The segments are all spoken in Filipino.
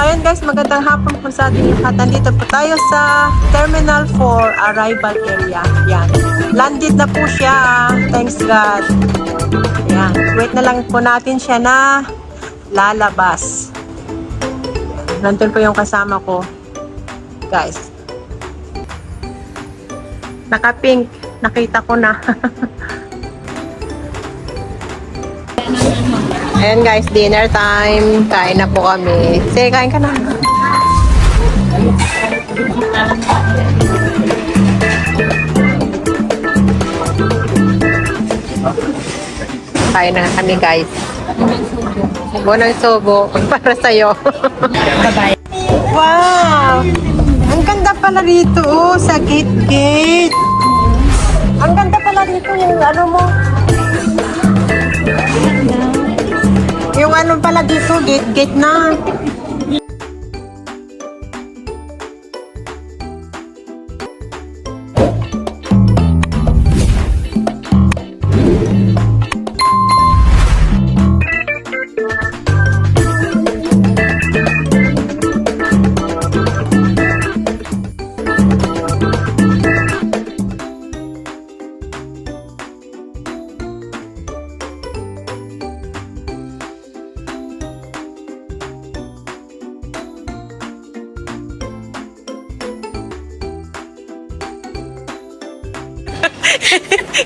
Ayan guys, magandang hapon po sa ating lahat. Nandito po tayo sa Terminal 4 arrival area. Yan. Landed na po siya. Thanks God. Ayan. Wait na lang po natin siya na lalabas. Nandun po yung kasama ko. Guys. Naka-pink. Nakita ko na. Ayan guys, dinner time. Kain na po kami. Sige, kain ka na. Kain na kami guys. Bonang sobo para sa'yo. Bye-bye. Wow! Ang ganda pala rito sa gate-gate. Ang ganda pala rito yung ano mo. Yung ano pala dito, gate na.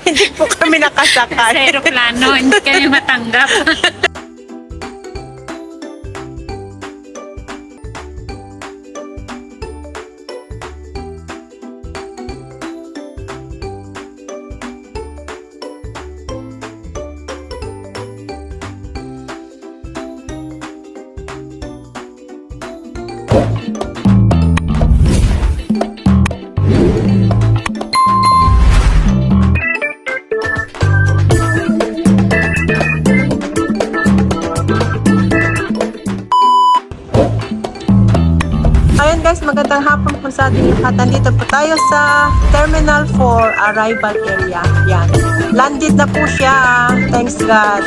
Hindi po kami Sa nakasakay. aeroplano, hindi kami matanggap. Ayan guys, magandang hapon po sa ating lahat. Nandito po tayo sa Terminal 4 arrival area. Yan. Landed na po siya. Thanks God.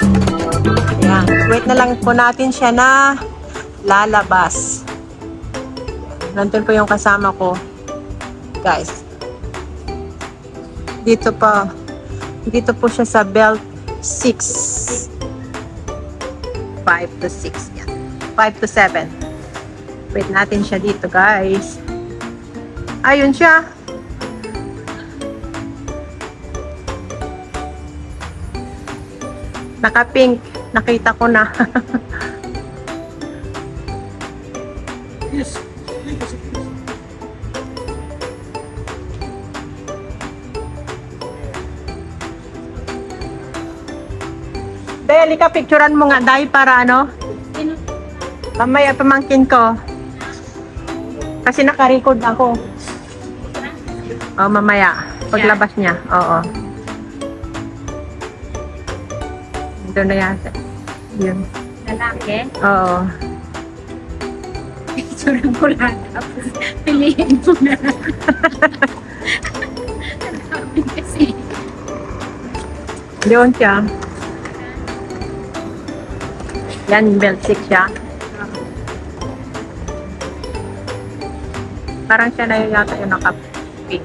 Yan. Wait na lang po natin siya na lalabas. Nandun po yung kasama ko. Guys. Dito po siya sa belt 6. 5 to 6. Yan. 5 to 7. Wait natin siya dito, guys. Ayun siya. Naka-pink. Nakita ko na. Beli ka, picturean mo nga, dahil para ano? Mamaya pamangkin ko. Kasi naka-record ako. Oh, mamaya. Paglabas niya. Oo. Doon na yata. Yun. Lalaki, Oo. picture ko lang. Tapos piliin mo na. Lalaki kasi. Doon siya. Yan, belt 6 siya. Parang siya na yung yata yung naka-pink.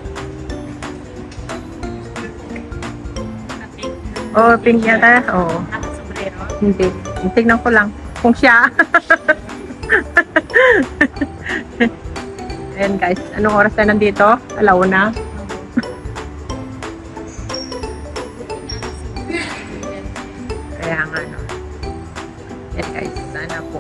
Oh, pink yata. Oo. Naka-sombrero. Hindi. Tignan ko lang kung siya. Ayan guys, anong oras na nandito? Alauna. Kaya nga no. Ayan guys, sana po.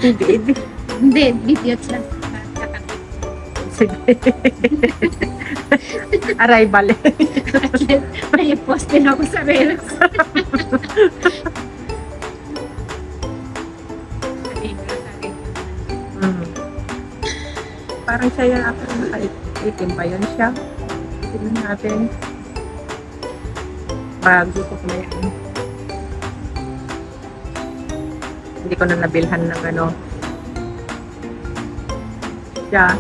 Hindi. Hindi, video siya. Sige. Arrival. May post din ako sa Reels. Parang siya yan ako nakaitim ba yun siya? Tignan natin. Bago ko na yan. Hindi ko na nabilhan ng ano. Siya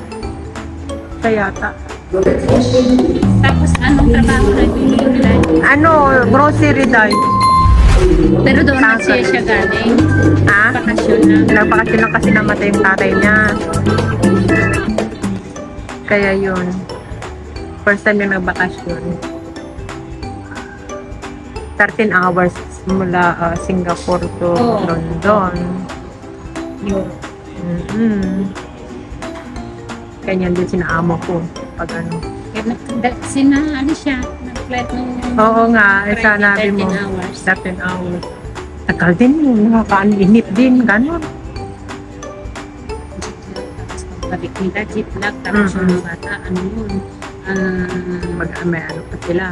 yata. Tapos anong trabaho na nila? Ano, grocery dahil. Pero doon na siya galing. Ha? Bakasyon na. Nagpakasyon lang kasi namatay yung tatay niya. Kaya yun. First time yung nagbakasyon. 13 hours mula Singapore to Oo. London. Yun. Ganyan din sinaamo ko. Pag ano. Kaya ano siya, nag-flight nung Oo nga, sanabi mo. 13 hours. 13 hours. Tagal din yun. Nakakainip din. Ganon. Tapos pagbalik nila, jet lag, tapos yung mga bata, ano yun, May ano pa sila.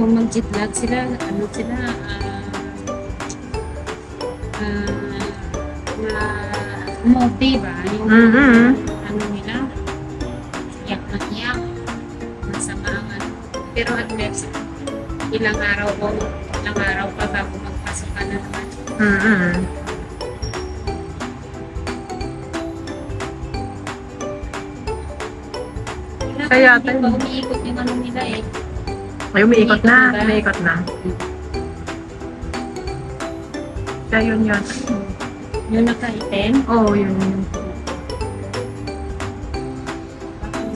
mag-jet lag sila, ano sila, mode ba? Yung ano nila, iyak na iyak, masama ang ano. Pero at least, ilang araw pa bago magpasok ka na naman. Kaya hindi pa umiikot yung ano nila eh. Ay, umiikot na. Diba? Umiikot na. Kaya yun yun. Yung naka-item, Oo, yun yun.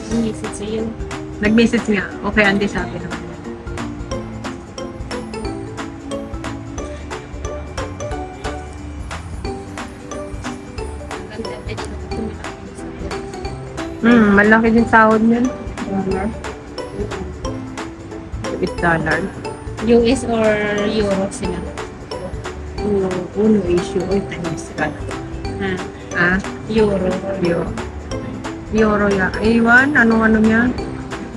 yung message sa'yo. Nag-message nga. Okay, Andy sabi naman. Ang ganda, medyo tumilak yung sa'yo. Malaki din sahod niyan. $8. US or Euro sila? Uno issue. Uy, times ka. Ha? Ah, Euro. Euro. Euro ya. Iwan, ano niya?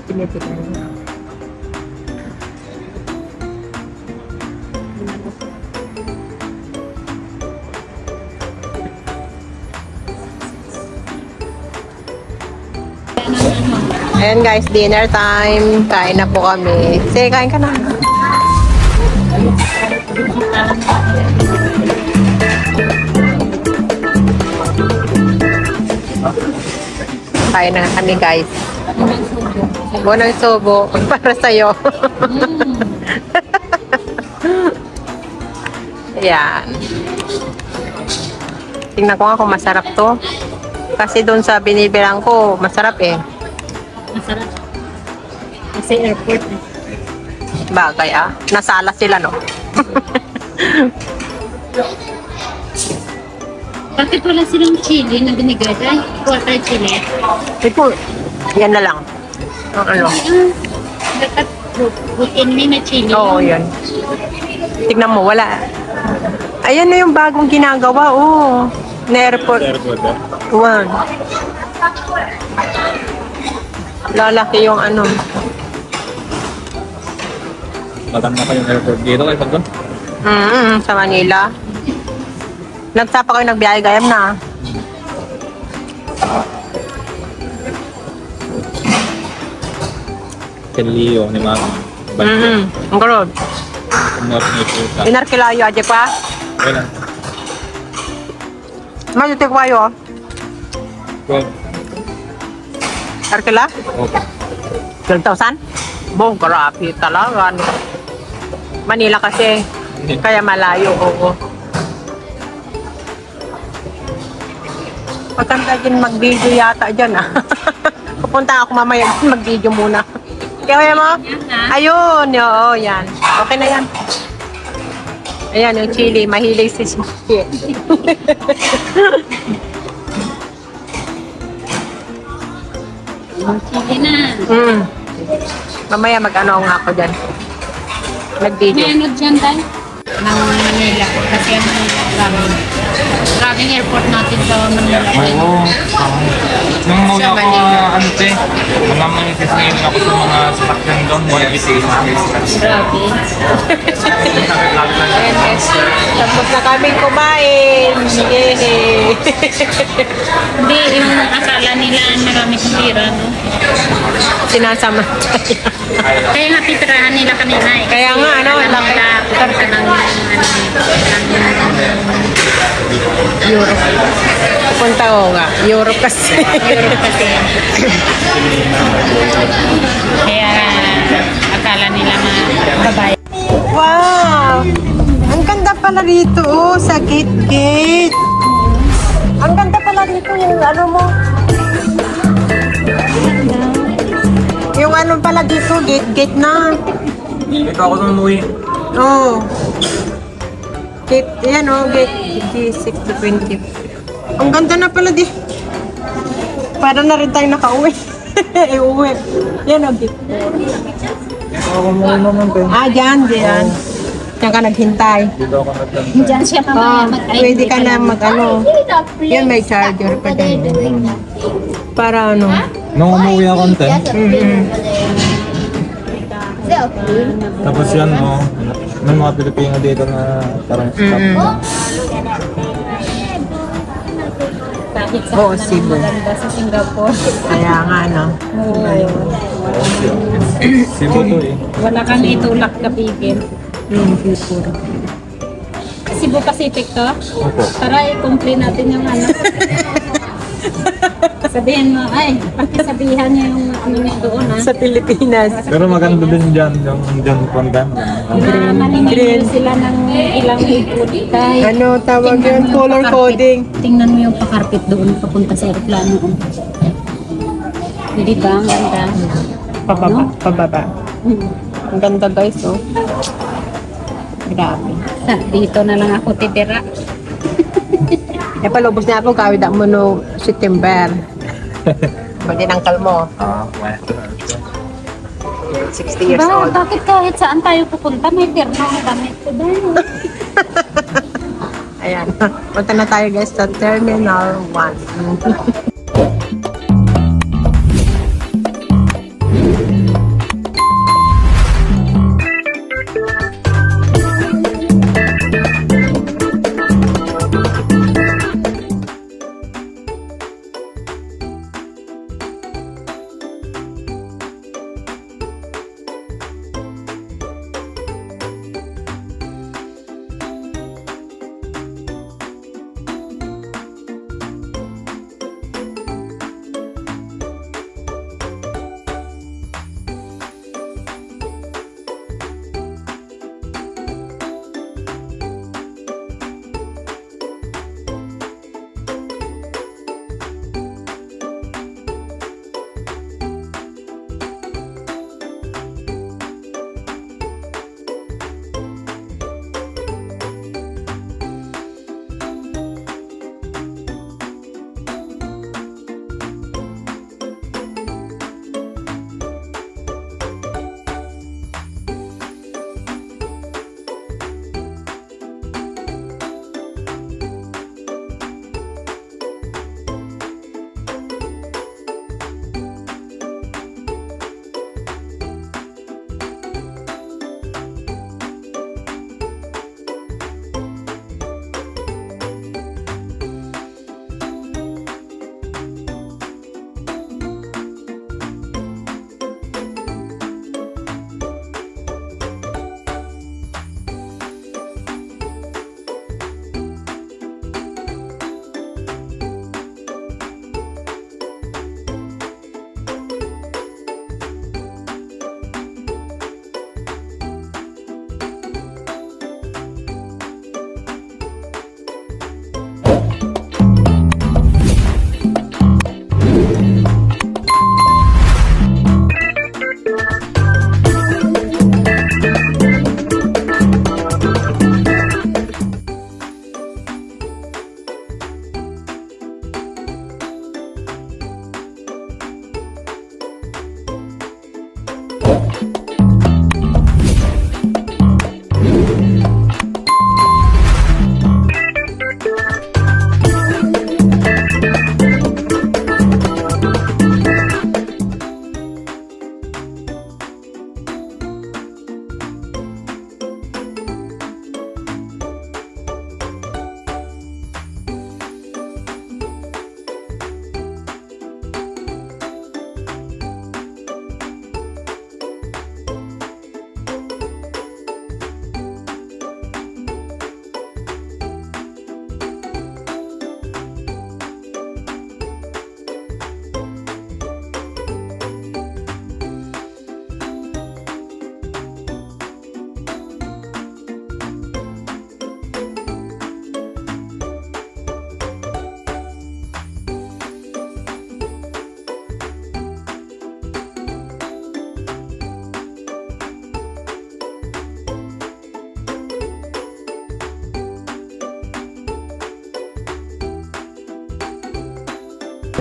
Tinitignan niya. Ayan guys, dinner time. Kain na po kami. Sige, kain ka na. Kain na kami guys. Bunang subo para sa'yo. Ayan. Tingnan ko nga kung masarap to. Kasi doon sa binibilang ko, masarap eh. Masarap. Kasi airport eh. Bagay ah. Nasala sila no. Bakit wala silang chili na binigay? Ay, quarter chili. Ito, yan na lang. Ang ano. Dapat butin mo na chili. Oo, yan. Tignan mo, wala. Ayan na yung bagong ginagawa, oh. Na airport. One. Lalaki yung ano. Maganda pa yung airport dito kay Pagod. Sa Manila. Nagsapa kayo nagbiyahe, gayam na. Kay Leo ni Mama. Ang karod. Kumot ni Puta. Inarkilayo, aje pa. Wala. Majuti ko kayo, oh. Kung Arkila? okay. 12,000? Bong, grabe talaga. Manila kasi. Kaya malayo, oo. Maganda din mag-video yata dyan, ah. Pupunta ako mamaya mag-video muna. Kaya mo? Ayun, oo, yan. Okay na yan. Ayan, yung chili. Mahilig si chili. Chili na. Mamaya mag-ano nga ako dyan. Mag-video. May ano dyan tayo? Ng Manila. Kasi ang maraming airport natin sa Manila. Oo. Nung muna Sa ako, Manila. ano te, mga manifest ngayon ako sa mga sasakyan doon. Mga BTS. Grabe. Ayan guys, tapos na kaming kumain. Yay! Hindi, yung akala nila marami kong pira, no? Sinasama. Kaya nga titirahan nila kanina eh. Kaya nga, ano, Alam laki. nila punta ng Europe. Punta ko nga. Europe kasi. Europe kasi. Kaya akala nila na babae. Wow! Ang ganda pala rito, oh, sa gate-gate. Ang ganda pala rito yung ano mo. Yung ano pala dito, gate-gate na. Ito ako nung umuwi. Oh. Gate, yan oh, gate 6 to 20. Ang ganda na pala di. Para na rin tayo nakauwi. Iuwi. Yan oh, gate. Ito ako umuwi naman tayo. Ah, dyan. Diyan ka naghintay. Dito ako nagtanda. Diyan siya Ah, pwede ka na mag ano. Yan may charger pa dyan. Para ano. Nung umuwi ako nte, tapos yan oh, may mga Pilipino dito na parang stop. Kahit sa Oo, Cebu. maganda sa Singapore. Kaya nga no. Cebu to eh. Wala kang itulak kapigil. Cebu Pacific to? Opo. Tara, i-complete natin yung ano. Sabihin mo, ay, pakisabihan niya yung ano niya doon, ha? Sa Pilipinas. Pero maganda din dyan, yung dyan pandem. Na maninigil sila ng ilang higod. Ano tawag yun? Color coding. Tingnan mo yung pakarpet doon, papunta sa aeroplano. Hindi ba? Ang ganda. Pababa. Pababa. Hmm. Ang ganda guys, oh. Grabe. Dito na lang ako titira. E palubos na ako, kawid mo no September. Pwede ng kalmo. Ah, well. 60 years Ba, old. bakit kahit saan tayo pupunta, may terno ang damit ko doon. Ayan. Punta na tayo guys sa Terminal 1.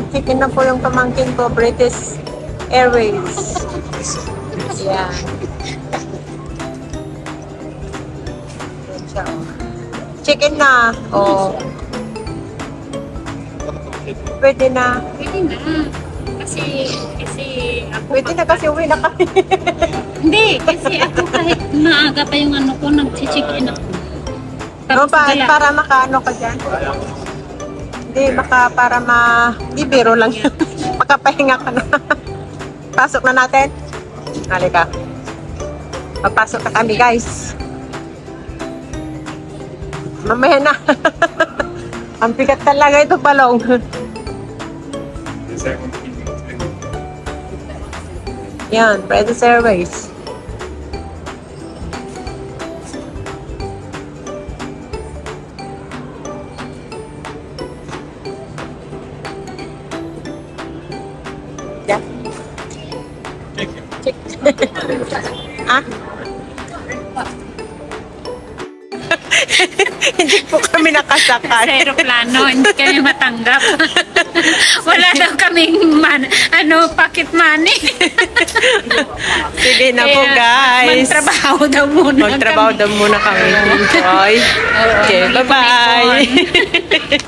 nag-check-in na po yung pamangkin ko, British Airways. Yan. Yan siya, oh. Check-in na. Oh. Pwede na. Pwede na. Kasi ako Pwede na kasi uwi na kami. Hindi, kasi ako kahit maaga pa yung ano ko, nag-check-in ako. No, para makaano ka dyan. Hindi, hindi biro lang yan. Makapahinga ka na. Pasok na natin. Halika. Papasok na kami, guys. Mamaya na. Ang bigat talaga ito, Palong. Yan, British Airways. Yeah. Check. Ah? Hindi po kami sa nakasakay. aeroplano, hindi kami matanggap. Wala daw kaming pocket money. Sige na po, Kaya, guys. Magtrabaho daw muna Magtrabaho daw muna kami. Okay. Okay, bye-bye.